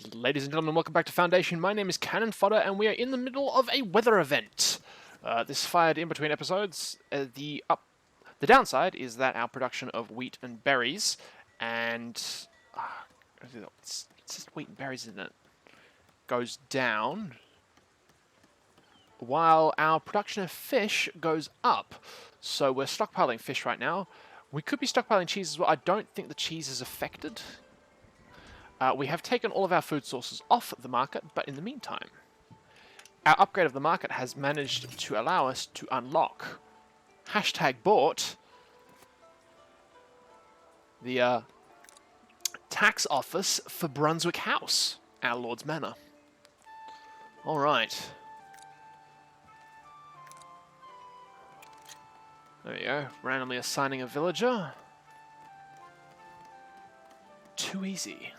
Ladies and gentlemen, welcome back to Foundation. My name is Cannon Fodder, and we are in the middle of a weather event. This fired in between episodes. The downside is that our production of wheat and berries, and it's just wheat and berries, isn't it? Goes down, while our production of fish goes up. So we're stockpiling fish right now. We could be stockpiling cheese as well. I don't think the cheese is affected. We have taken all of our food sources off the market, but in the meantime, our upgrade of the market has managed to allow us to unlock #bought the tax office for Brunswick House, our Lord's Manor. Alright. There you go, randomly assigning a villager. Too easy.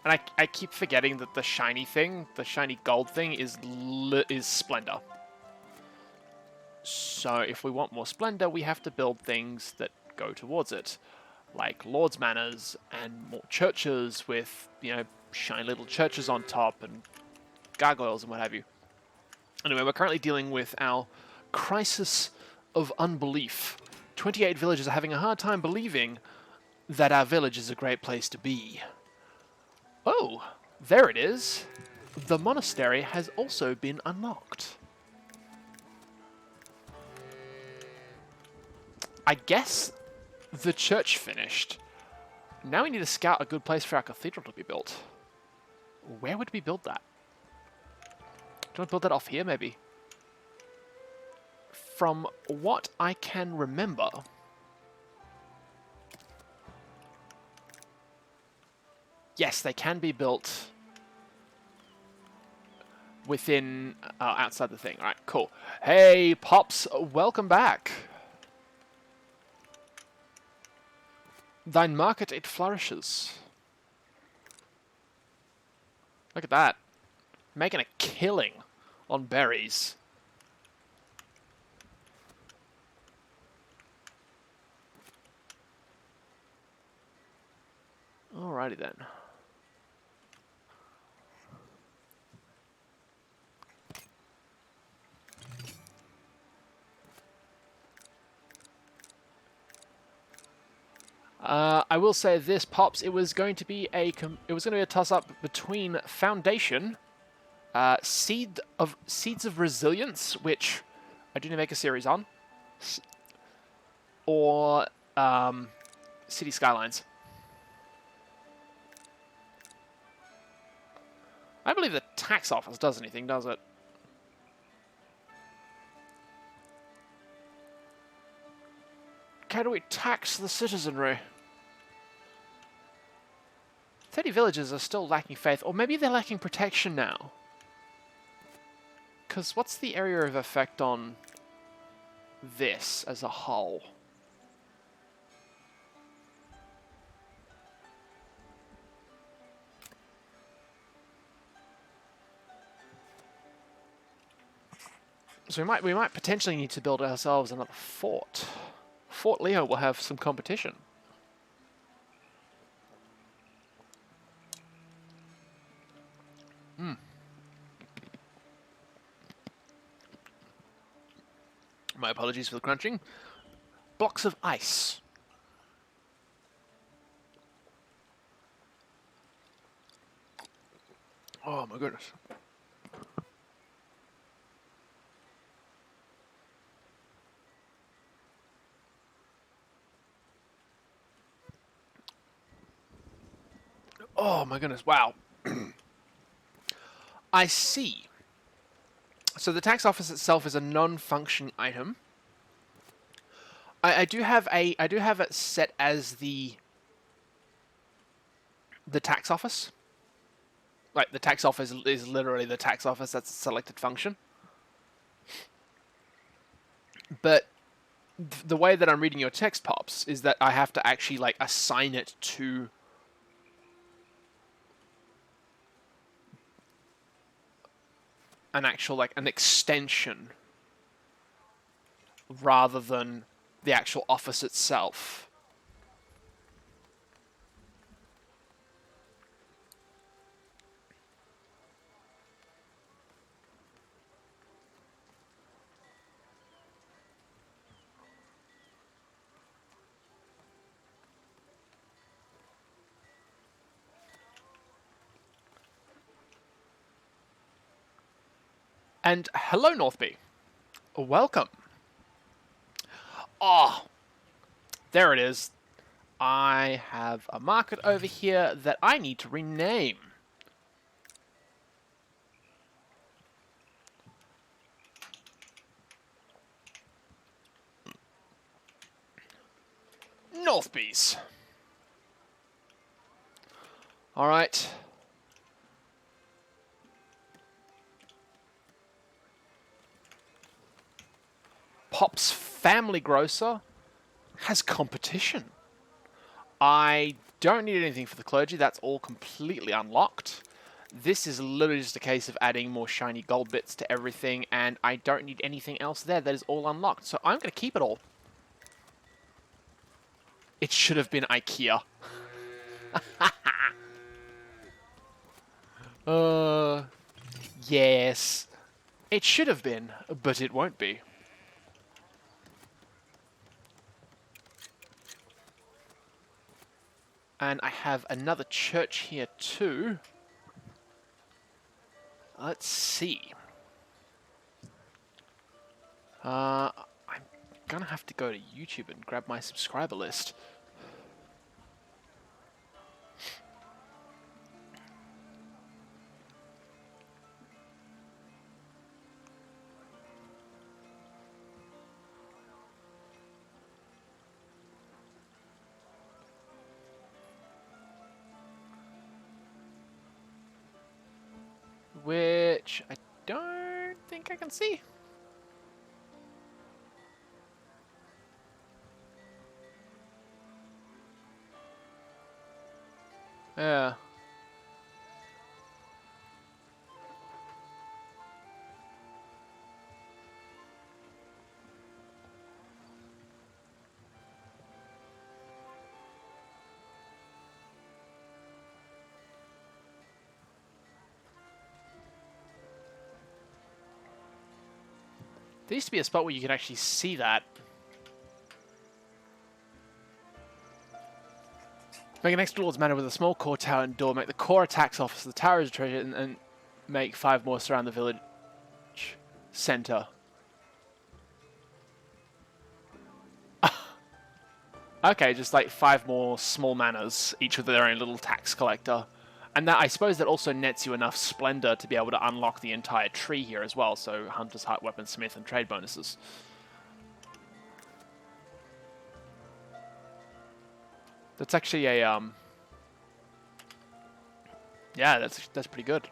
And I keep forgetting that the shiny thing, the shiny gold thing, is Splendor. So if we want more Splendor, we have to build things that go towards it. Like Lord's Manors and more churches with, you know, shiny little churches on top and gargoyles and what have you. Anyway, we're currently dealing with our crisis of unbelief. 28 villagers are having a hard time believing that our village is a great place to be. Oh, there it is. The monastery has also been unlocked. I guess the church finished. Now we need to scout a good place for our cathedral to be built. Where would we build that? Do you want to build that off here, maybe? From what I can remember, yes, they can be built within, outside the thing. All right, cool. Hey, Pops, welcome back. Thine market, it flourishes. Look at that. Making a killing on berries. Alrighty then. I will say this, Pops. It was going to be a toss-up between Foundation, Seeds of Resilience, which I do need to make a series on, or City Skylines. I believe the tax office does anything, does it? How do we tax the citizenry? 30 villages are still lacking faith, or maybe they're lacking protection now. Because what's the area of effect on this as a whole? So we might potentially need to build ourselves another fort. Fort Leo will have some competition. My apologies for the crunching. Blocks of ice. Oh my goodness. Oh my goodness, wow. I see. So the tax office itself is a non-functioning item. I do have it set as the tax office. Like the tax office is literally the tax office, that's a selected function. But the way that I'm reading your text, Pops, is that I have to actually like assign it to an actual, like, an extension rather than the actual office itself. And hello, Northby. Welcome. Oh, there it is. I have a market over here that I need to rename. Northby's. Alright. Pop's Family Grocer has competition. I don't need anything for the clergy. That's all completely unlocked. This is literally just a case of adding more shiny gold bits to everything, and I don't need anything else there. That is all unlocked. So I'm going to keep it all. It should have been IKEA. Yes. It should have been, but it won't be. And I have another church here too. Let's see. I'm gonna have to go to YouTube and grab my subscriber list. Which I don't think I can see. Yeah. There used to be a spot where you could actually see that. Make an extra Lord's Manor with a small core tower and door. Make the core attacks office. The tower is a treasure, and make 5 more surround the village center. Okay, just like 5 more small manors, each with their own little tax collector. And that, I suppose that also nets you enough splendor to be able to unlock the entire tree here as well. So Hunter's Heart, Weaponsmith, and trade bonuses. That's actually a yeah, that's pretty good.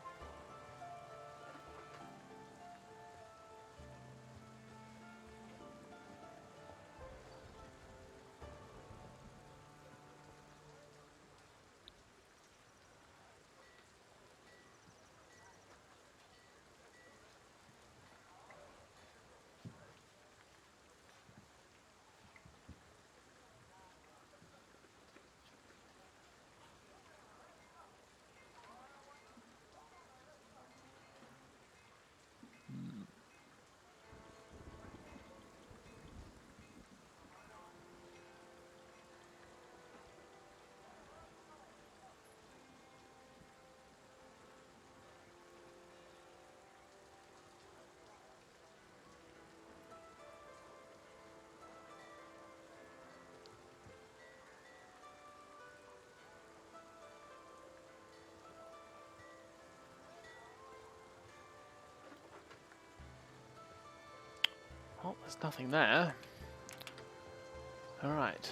Well, there's nothing there. Alright.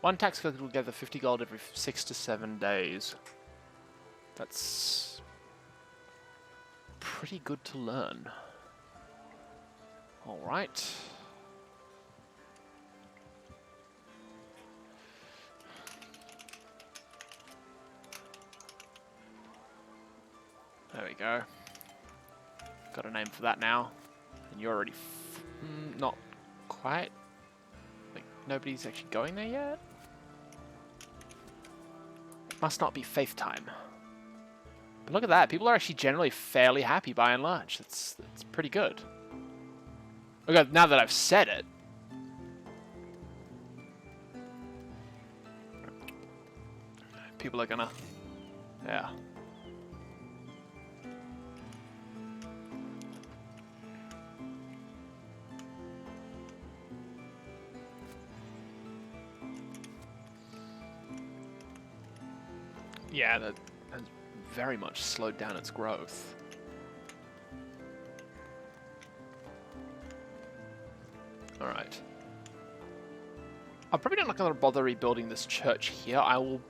One tax collector will gather 50 gold every 6 to 7 days. That's pretty good to learn. Alright. There we go. Got a name for that now. And you're already not quite. Like, nobody's actually going there yet? It must not be faith time. But look at that. People are actually generally fairly happy by and large. That's pretty good. Okay, now that I've said it. People are gonna... Yeah. Yeah, that has very much slowed down its growth. Alright. I'm probably not going to bother rebuilding this church here. I will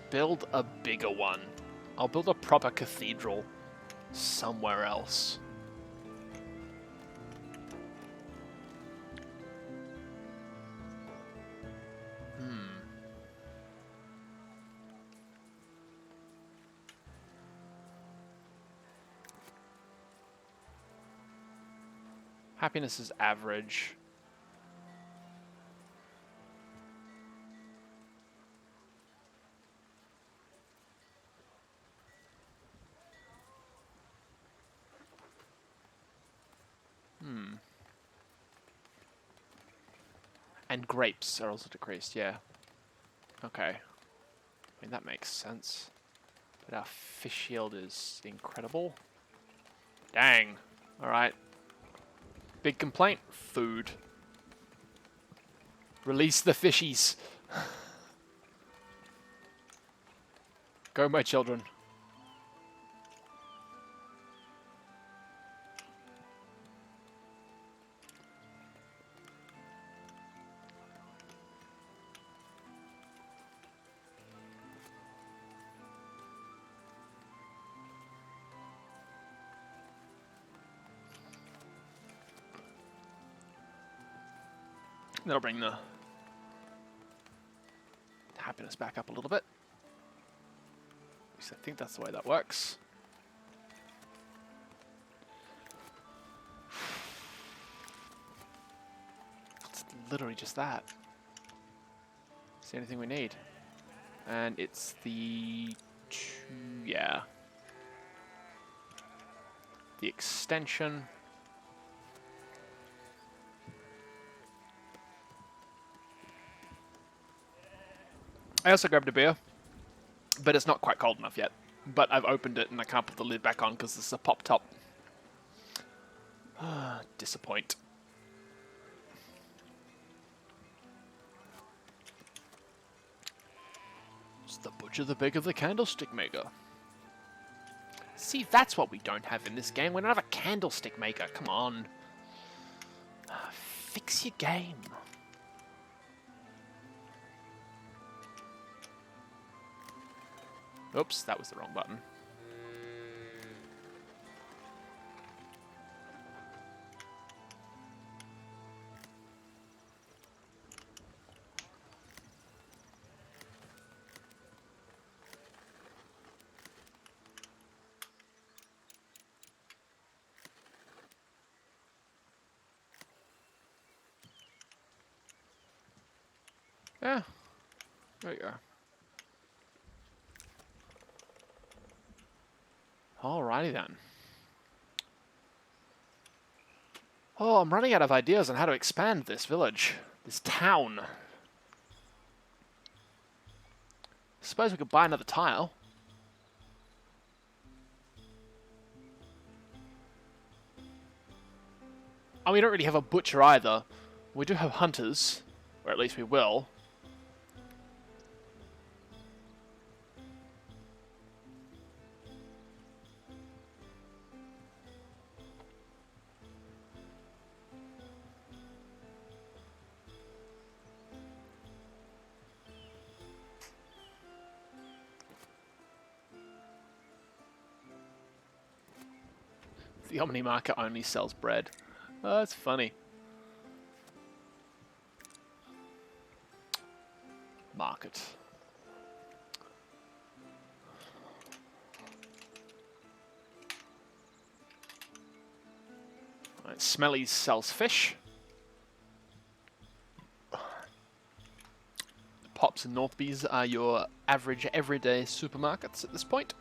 build a bigger one. I'll build a proper cathedral somewhere else. Happiness is average. And grapes are also decreased, yeah. Okay. I mean, that makes sense. But our fish yield is incredible. Dang. Alright. Big complaint. Food. Release the fishies. Go, my children. That'll bring the happiness back up a little bit. At least I think that's the way that works. It's literally just that. It's the only thing we need. And it's the... yeah. The extension. I also grabbed a beer, but it's not quite cold enough yet. But I've opened it and I can't put the lid back on because it's a pop top. Disappoint. It's the butcher, the baker, the candlestick maker. See, that's what we don't have in this game. We don't have a candlestick maker. Come on. Fix your game. Oops, that was the wrong button. Yeah, there you go. Alrighty then. Oh, I'm running out of ideas on how to expand this village, this town. Suppose we could buy another tile. And we don't really have a butcher either. We do have hunters, or at least we will. The Omni Market only sells bread. Oh, that's funny. Market. Right, Smelly's sells fish. Pops and Northby's are your average everyday supermarkets at this point.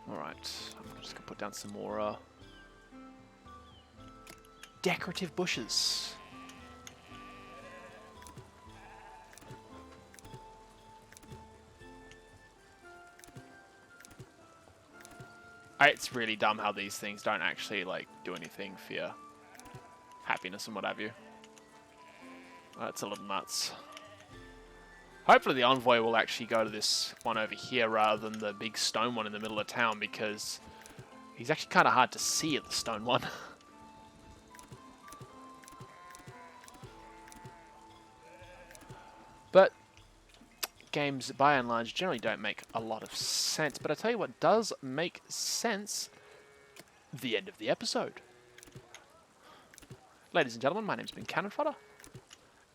Alright, I'm just going to put down some more decorative bushes. It's really dumb how these things don't actually, like, do anything for your happiness and what have you. That's a little nuts. Hopefully the envoy will actually go to this one over here rather than the big stone one in the middle of town, because he's actually kind of hard to see at the stone one. But games, by and large, generally don't make a lot of sense. But I tell you what does make sense: the end of the episode. Ladies and gentlemen, my name's been Cannon Fodder,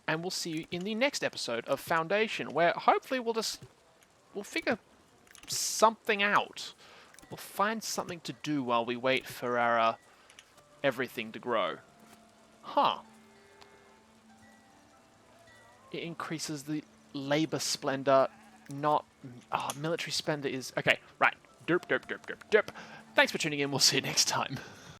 and we'll see you in the next episode of Foundation, where hopefully we'll figure something out. We'll find something to do while we wait for our everything to grow. Huh. It increases the labor splendor, not... military splendor is... Okay, right. Derp, derp, derp, derp, derp. Thanks for tuning in. We'll see you next time.